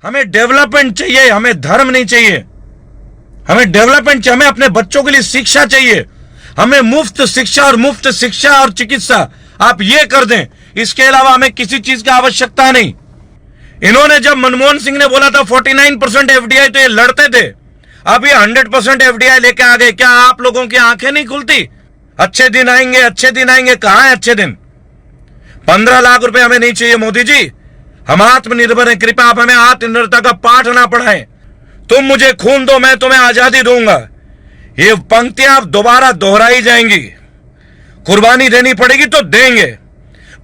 हमें डेवलपमेंट चाहिए, हमें धर्म नहीं चाहिए। हमें डेवलपमेंट चाहिए, हमें अपने बच्चों के लिए शिक्षा चाहिए, हमें मुफ्त शिक्षा और चिकित्सा आप ये कर दें, इसके अलावा हमें किसी चीज की आवश्यकता नहीं। इन्होंने जब मनमोहन सिंह ने बोला था 49% एफडीआई, तो ये लड़ते थे। अब ये 100% एफडीआई लेके आ गए। क्या आप लोगों की आंखें नहीं खुलती? अच्छे दिन आएंगे, अच्छे दिन आएंगे, कहां है अच्छे दिन? 15 लाख रुपए हमें नहीं चाहिए मोदी जी, हम आत्मनिर्भर हैं। कृपया आप हमें आत्मनिर्भरता का पाठ ना पढ़ाएं। तुम मुझे खून दो, मैं तुम्हें आजादी दूंगा, ये पंक्तियां अब दोबारा दोहराई जाएंगी। कुर्बानी देनी पड़ेगी तो देंगे,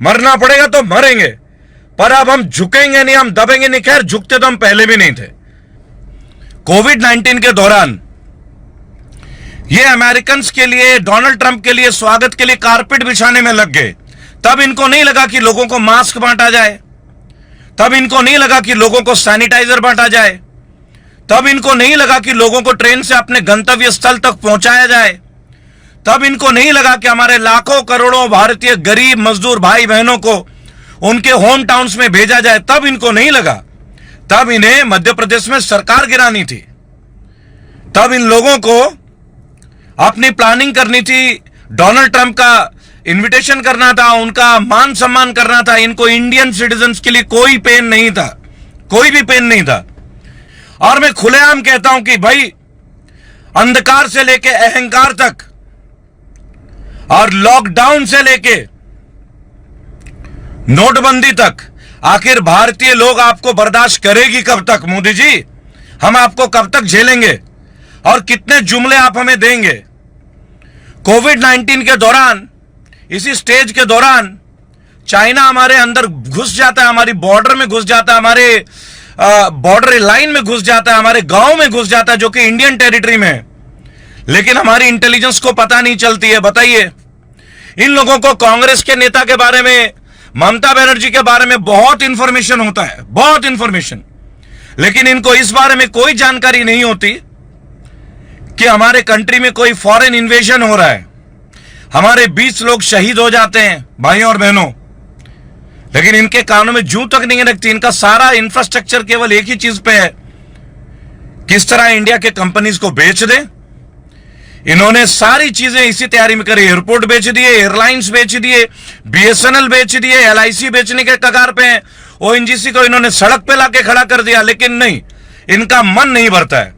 मरना पड़ेगा तो मरेंगे, पर अब हम झुकेंगे नहीं, हम दबेंगे नहीं। खैर, झुकते तो हम पहले भी नहीं थे। कोविड-19 के दौरान ये अमेरिकन के लिए, डोनाल्ड ट्रंप के लिए, स्वागत के लिए कारपेट बिछाने में लग गए। तब इनको नहीं लगा कि लोगों को मास्क बांटा जाए, तब इनको नहीं लगा कि लोगों को सैनिटाइजर बांटा जाए, तब इनको नहीं लगा कि लोगों को ट्रेन से अपने गंतव्य स्थल तक पहुंचाया जाए, तब इनको नहीं लगा कि हमारे लाखों करोड़ों भारतीय गरीब मजदूर भाई बहनों को उनके होम टाउन्स में भेजा जाए। तब इनको नहीं लगा। तब इन्हें मध्य प्रदेश में सरकार गिरानी थी, तब इन लोगों को अपनी प्लानिंग करनी थी, डोनाल्ड ट्रंप का इनविटेशन करना था, उनका मान सम्मान करना था। इनको इंडियन सिटीजन्स के लिए कोई पेन नहीं था, कोई भी पेन नहीं था। और मैं खुलेआम कहता हूं कि भाई, अंधकार से लेके अहंकार तक और लॉकडाउन से लेके नोटबंदी तक, आखिर भारतीय लोग आपको बर्दाश्त करेगी कब तक? मोदी जी, हम आपको कब तक झेलेंगे और कितने जुमले आप हमें देंगे? कोविड-19 के दौरान, इसी स्टेज के दौरान चाइना हमारे अंदर घुस जाता है, हमारी बॉर्डर में घुस जाता है, हमारे बॉर्डर लाइन में घुस जाता है, हमारे गांव में घुस जाता है, जो कि इंडियन टेरिटरी में है। लेकिन हमारी इंटेलिजेंस को पता नहीं चलती है। बताइए, इन लोगों को कांग्रेस के नेता के बारे में, ममता बनर्जी के बारे में बहुत इंफॉर्मेशन होता है, बहुत इंफॉर्मेशन, लेकिन इनको इस बारे में कोई जानकारी नहीं होती कि हमारे कंट्री में कोई फॉरेन इन्वेजन हो रहा है, हमारे 20 लोग शहीद हो जाते हैं भाइयों और बहनों, लेकिन इनके कानों में जूं तक नहीं रखती। इनका सारा इंफ्रास्ट्रक्चर केवल एक ही चीज पे है, किस तरह इंडिया के कंपनीज को बेच दें। इन्होंने सारी चीजें इसी तैयारी में करी। एयरपोर्ट बेच दिए, एयरलाइंस बेच दिए, बीएसएनएल बेच दिए, एलआईसी बेचने के कगार पे हैं, ओएनजीसी को इन्होंने सड़क पे लाके खड़ा कर दिया। लेकिन नहीं, इनका मन नहीं भरता है।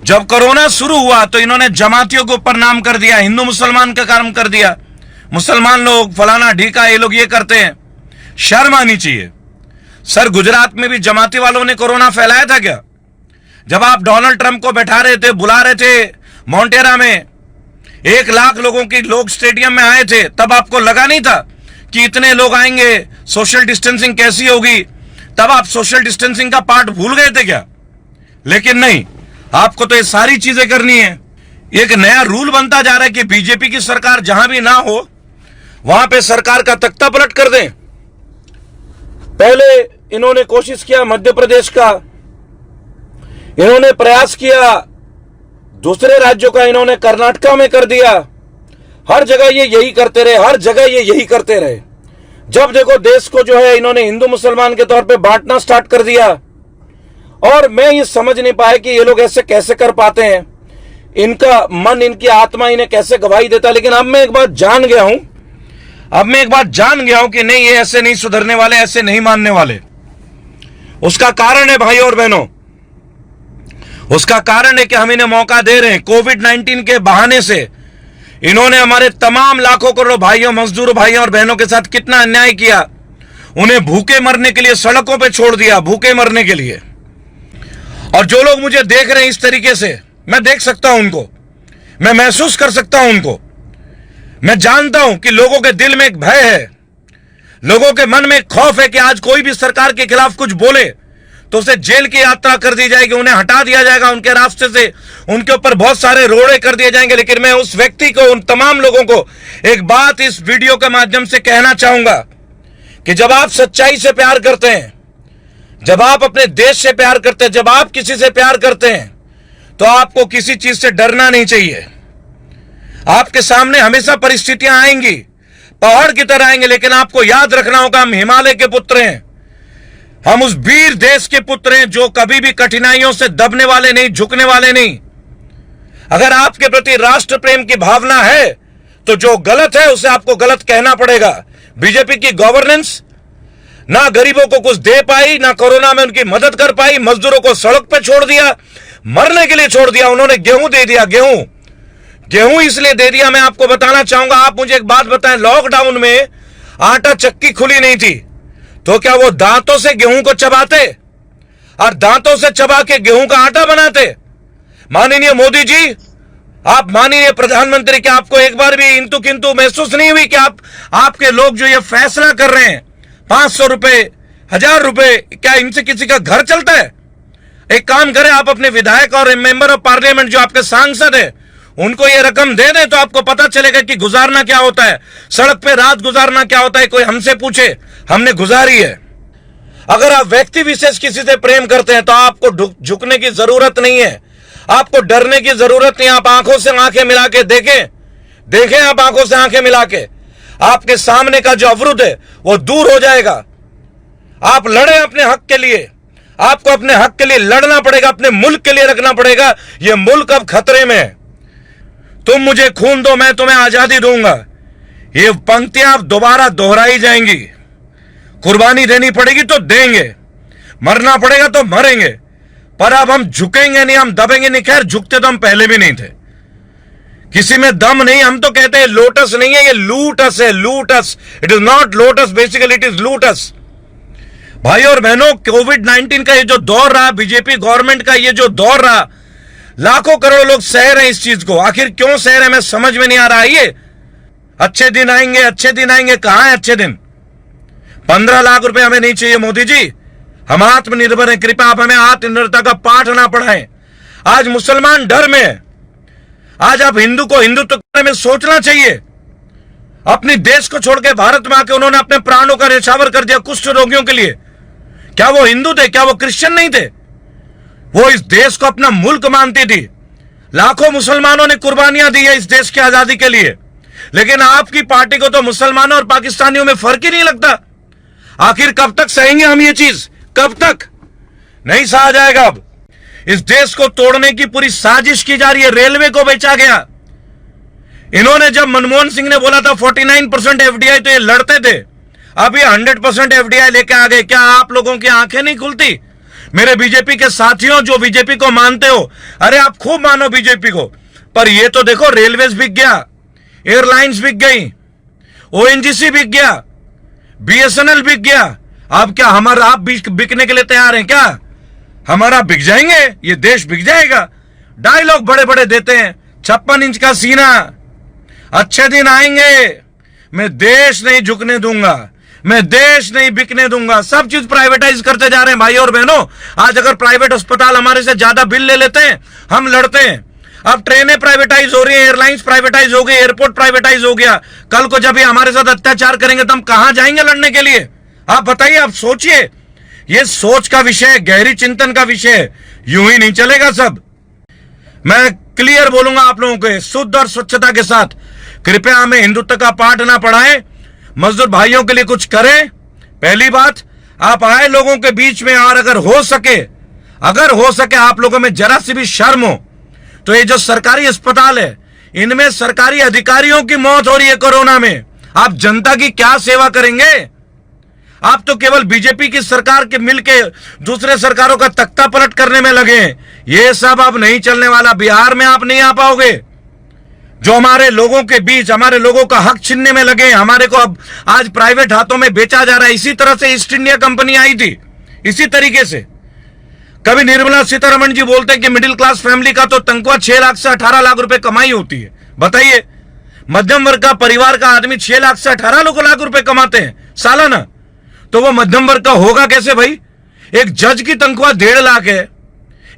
जब कोरोना शुरू हुआ तो इन्होंने जमातियों के ऊपर नाम कर दिया, हिंदू मुसलमान का काम कर दिया, मुसलमान लोग फलाना ढीका, ये लोग ये करते हैं। शर्म आनी चाहिए। सर, गुजरात में भी जमाती वालों ने कोरोना फैलाया था क्या? जब आप डोनाल्ड ट्रंप को बैठा रहे थे, बुला रहे थे मोंटेरा में, 1 लाख लोगों की लोग स्टेडियम में आए थे, तब आपको लगा नहीं था कि इतने लोग आएंगे, सोशल डिस्टेंसिंग कैसी होगी? तब आप सोशल डिस्टेंसिंग का पार्ट भूल गए थे क्या? लेकिन नहीं, आपको तो ये सारी चीजें करनी है। एक नया रूल बनता जा रहा है कि बीजेपी की सरकार जहां भी ना हो वहां पे सरकार का तख्ता पलट कर दें। पहले इन्होंने कोशिश किया मध्य प्रदेश का, इन्होंने प्रयास किया दूसरे राज्यों का, इन्होंने कर्नाटका में कर दिया। हर जगह ये यही करते रहे, हर जगह ये यही करते रहे। जब देखो देश को जो है इन्होंने हिंदू मुसलमान के तौर पे बांटना स्टार्ट कर दिया। और मैं ये समझ नहीं पाया कि ये लोग ऐसे कैसे कर पाते हैं, इनका मन, इनकी आत्मा इन्हें कैसे गवाही देता। लेकिन अब मैं एक बात जान गया हूं, कि नहीं, ये ऐसे नहीं सुधरने वाले, ऐसे नहीं मानने वाले। उसका कारण है भाई और बहनों, उसका कारण है कि हम इन्हें मौका दे रहे हैं। कोविड-19 के बहाने से इन्होंने हमारे तमाम लाखों करोड़ों भाइयों, मजदूरों भाइयों और बहनों के साथ कितना अन्याय किया। उन्हें भूखे मरने के लिए सड़कों पे छोड़ दिया, भूखे मरने के लिए। और जो लोग मुझे देख रहे हैं इस तरीके से, मैं देख सकता हूं उनको, मैं महसूस कर सकता हूं उनको। मैं जानता हूं कि लोगों के दिल में एक भय है, लोगों के मन में एक खौफ है कि आज कोई भी सरकार के खिलाफ कुछ बोले तो उसे जेल की यात्रा कर दी जाएगी, उन्हें हटा दिया जाएगा उनके रास्ते से, उनके ऊपर बहुत सारे रोड़े कर दिए जाएंगे। लेकिन मैं उस व्यक्ति को, उन तमाम लोगों को एक बात इस वीडियो के माध्यम से कहना चाहूंगा कि जब आप सच्चाई से प्यार करते हैं, जब आप अपने देश से प्यार करते हैं, जब आप किसी से प्यार करते हैं, तो आपको किसी चीज से डरना नहीं चाहिए। आपके सामने हमेशा परिस्थितियां आएंगी, पहाड़ की तरह आएंगे, लेकिन आपको याद रखना होगा हम हिमालय के पुत्र हैं, हम उस वीर देश के पुत्र हैं जो कभी भी कठिनाइयों से दबने वाले नहीं, झुकने वाले नहीं। अगर आपके प्रति राष्ट्र प्रेम की भावना है तो जो गलत है उसे आपको गलत कहना पड़ेगा। बीजेपी की गवर्नेंस ना गरीबों को कुछ दे पाई, ना कोरोना में उनकी मदद कर पाई, मजदूरों को सड़क पे छोड़ दिया, मरने के लिए छोड़ दिया। उन्होंने गेहूं दे दिया, गेहूं इसलिए दे दिया, मैं आपको बताना चाहूंगा। आप मुझे एक बात बताएं, लॉकडाउन में आटा चक्की खुली नहीं थी तो क्या वो दांतों से गेहूं को चबाते और दांतों से चबा के गेहूं का आटा बनाते? माननीय मोदी जी, आप माननीय प्रधानमंत्री, क्या आपको एक बार भी इंतु किंतु महसूस नहीं हुई कि आपके लोग जो ये फैसला कर रहे हैं 500 रुपए, 1000 रुपए, क्या इनसे किसी का घर चलता है? एक काम करें, आप अपने विधायक और मेंबर ऑफ पार्लियामेंट जो आपके सांसद है उनको ये रकम दे दें तो आपको पता चलेगा कि गुजारना क्या होता है, सड़क पे रात गुजारना क्या होता है। कोई हमसे पूछे, हमने गुजारी है। अगर आप व्यक्ति विशेष किसी से प्रेम करते हैं तो आपको झुकने की जरूरत नहीं है, आपको डरने की जरूरत नहीं। आप आंखों से आंखें मिला के देखें आप आंखों से आंखें मिला के, आपके सामने का जो अवरुद्ध है वो दूर हो जाएगा। आप लड़े अपने हक के लिए, आपको अपने हक के लिए लड़ना पड़ेगा, अपने मुल्क के लिए रखना पड़ेगा। ये मुल्क अब खतरे में है। तुम मुझे खून दो, मैं तुम्हें आजादी दूंगा, ये पंक्तियां अब दोबारा दोहराई जाएंगी। कुर्बानी देनी पड़ेगी तो देंगे, मरना पड़ेगा तो मरेंगे, पर अब हम झुकेंगे नहीं, हम दबेंगे नहीं। खैर, झुकते तो हम पहले भी नहीं थे, किसी में दम नहीं। हम तो कहते हैं लोटस नहीं है, ये लूटस है, lotus. It is not lotus, basically it is lotus. भाई और बहनों, कोविड-19 का ये जो दौर रहा, बीजेपी गवर्नमेंट का ये जो दौर रहा, लाखों करोड़ लोग सह रहे हैं इस चीज को। आखिर क्यों सह रहे हैं, मैं समझ में नहीं आ रहा। ये अच्छे दिन आएंगे, अच्छे दिन आएंगे, कहां है अच्छे दिन? 15 लाख रुपए हमें नहीं चाहिए मोदी जी, हम आत्मनिर्भर हैं। कृपया आप हमें आत्मनिर्भरता का पाठ ना पढ़ाएं। आज मुसलमान डर में है, आज आप हिंदू को हिंदुत्व के बारे में सोचना चाहिए। अपने देश को छोड़ के भारत में आके उन्होंने अपने प्राणों का न्यौछावर कर दिया कुष्ठ रोगियों के लिए। क्या वो हिंदू थे? क्या वो क्रिश्चियन नहीं थे? वो इस देश को अपना मुल्क मानती थी। लाखों मुसलमानों ने कुर्बानियां दी है इस देश की आजादी के लिए, लेकिन आपकी पार्टी को तो मुसलमानों और पाकिस्तानियों में फर्क ही नहीं लगता। आखिर कब तक सहेंगे हम ये चीज? कब तक? नहीं सहा जाएगा अब। इस देश को तोड़ने की पूरी साजिश की जा रही है। रेलवे को बेचा गया। इन्होंने जब मनमोहन सिंह ने बोला था 49% एफडीआई, तो ये लड़ते थे। अब ये 100% एफडीआई लेके आ गए। क्या आप लोगों की आंखें नहीं खुलती? मेरे बीजेपी के साथियों जो बीजेपी को मानते हो, अरे आप खूब मानो बीजेपी को, पर ये तो देखो, रेलवेज बिक गया, एयरलाइंस बिक गई, ओएनजीसी बिक गया, बीएसएनएल बिक गया। अब क्या हमारा आप बिकने के लिए तैयार हैं क्या? हमारा बिक जाएंगे, ये देश बिक जाएगा। डायलॉग बड़े बड़े देते हैं, 56 इंच का सीना, अच्छे दिन आएंगे, मैं देश नहीं झुकने दूंगा, मैं देश नहीं बिकने दूंगा। सब चीज प्राइवेटाइज करते जा रहे हैं भाई और बहनों। आज अगर प्राइवेट अस्पताल हमारे से ज्यादा बिल ले लेते हैं, हम लड़ते हैं। अब ट्रेनें प्राइवेटाइज हो रही है, एयरलाइंस प्राइवेटाइज हो गई, एयरपोर्ट प्राइवेटाइज हो गया। कल को जब ये हमारे साथ अत्याचार करेंगे तो हम कहां जाएंगे लड़ने के लिए? आप बताइए, आप सोचिए। ये सोच का विषय है, गहरी चिंतन का विषय है। यूं ही नहीं चलेगा सब। मैं क्लियर बोलूंगा आप लोगों को, शुद्ध और स्वच्छता के साथ, कृपया हमें हिंदुत्व का पाठ ना पढ़ाएं, मजदूर भाइयों के लिए कुछ करें। पहली बात, आप आए लोगों के बीच में, और अगर हो सके आप लोगों में जरा सी भी शर्म हो, तो ये जो सरकारी अस्पताल है, इनमें सरकारी अधिकारियों की मौत हो रही है कोरोना में। आप जनता की क्या सेवा करेंगे? आप तो केवल बीजेपी की सरकार के मिलके दूसरे सरकारों का तख्ता पलट करने में लगे हैं। ये सब अब नहीं चलने वाला। बिहार में आप नहीं आ पाओगे। जो हमारे लोगों के बीच हमारे लोगों का हक छीनने में लगे, हमारे को अब आज प्राइवेट हाथों में बेचा जा रहा है। इसी तरह से ईस्ट इंडिया कंपनी आई थी, इसी तरीके से। कभी निर्मला सीतारमण जी बोलते हैं कि मिडिल क्लास फैमिली का तो तनख्वाह 6 लाख से 18 लाख रुपए कमाई होती है। बताइए, मध्यम वर्ग का परिवार का आदमी 6 लाख से 18 लाख रुपए कमाते हैं सालाना, तो वो मध्यम वर्ग का होगा कैसे भाई? एक जज की तनख्वाह 1.5 लाख है,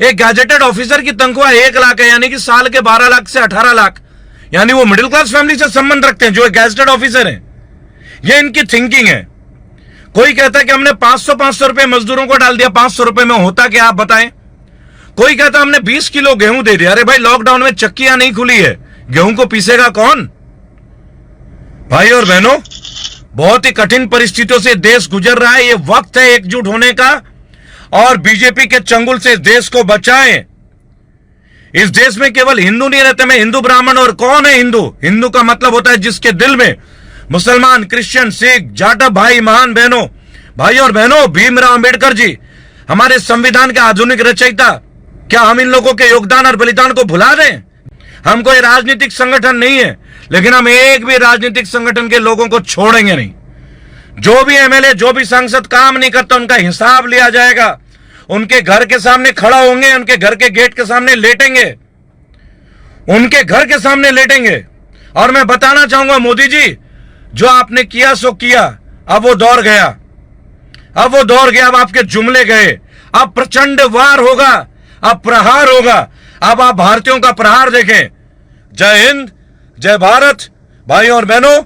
एक गैजेटेड ऑफिसर की तनख्वाह 1 लाख है, यानी कि साल के 12 लाख से 18 लाख। यानी वो मिडिल क्लास फैमिली से संबंध रखते हैं जो एक गैजेटेड ऑफिसर है। ये इनकी थिंकिंग है। कोई कहता है कि हमने 500 रुपए मजदूरों को डाल दिया, 500 रुपए में होता क्या आप बताएं? कोई कहता है हमने 20 किलो गेहूं दे दिया। अरे भाई, लॉकडाउन में चक्कियां नहीं खुली है, गेहूं को पीसेगा कौन? भाई और बहनों, बहुत ही कठिन परिस्थितियों से देश गुजर रहा है। ये वक्त है एकजुट होने का और बीजेपी के चंगुल से इस देश को बचाएं। इस देश में केवल हिंदू नहीं रहते, मैं हिंदू ब्राह्मण, और कौन है हिंदू? हिंदू का मतलब होता है जिसके दिल में मुसलमान, क्रिश्चियन, सिख, जाटव भाई, महान बहनों, भाई और बहनों, भीमराव अंबेडकर जी हमारे संविधान के आधुनिक रचयिता, क्या हम इन लोगों के योगदान और बलिदान को भुला दें? हम कोई राजनीतिक संगठन नहीं है, लेकिन हम एक भी राजनीतिक संगठन के लोगों को छोड़ेंगे नहीं। जो भी एमएलए, जो भी सांसद काम नहीं करता, उनका हिसाब लिया जाएगा। उनके घर के सामने खड़ा होंगे, उनके घर के गेट के सामने लेटेंगे, उनके घर के सामने लेटेंगे। और मैं बताना चाहूंगा मोदी जी, जो आपने किया सो किया, अब वो दौर गया, अब वो दौर गया, अब आपके जुमले गए। अब प्रचंड वार होगा, अब प्रहार होगा। अब आप भारतीयों का प्रहार देखें। जय हिंद, जय भारत। भाई और बहनों,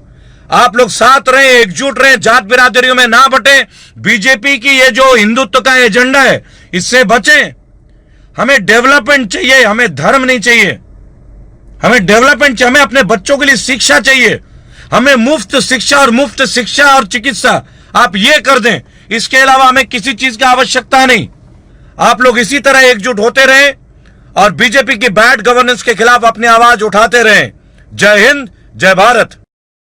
आप लोग साथ रहें, एकजुट रहें, जात बिरादरियों में ना बटें। बीजेपी की ये जो हिंदुत्व का एजेंडा है, इससे बचें। हमें डेवलपमेंट चाहिए, हमें धर्म नहीं चाहिए। हमें डेवलपमेंट चाहिए, हमें अपने बच्चों के लिए शिक्षा चाहिए। हमें मुफ्त शिक्षा और चिकित्सा आप ये कर दें। इसके अलावा हमें किसी चीज की आवश्यकता नहीं। आप लोग इसी तरह एकजुट होते रहें और बीजेपी की बैड गवर्नेंस के खिलाफ अपनी आवाज उठाते रहें। जय हिंद, जय भारत।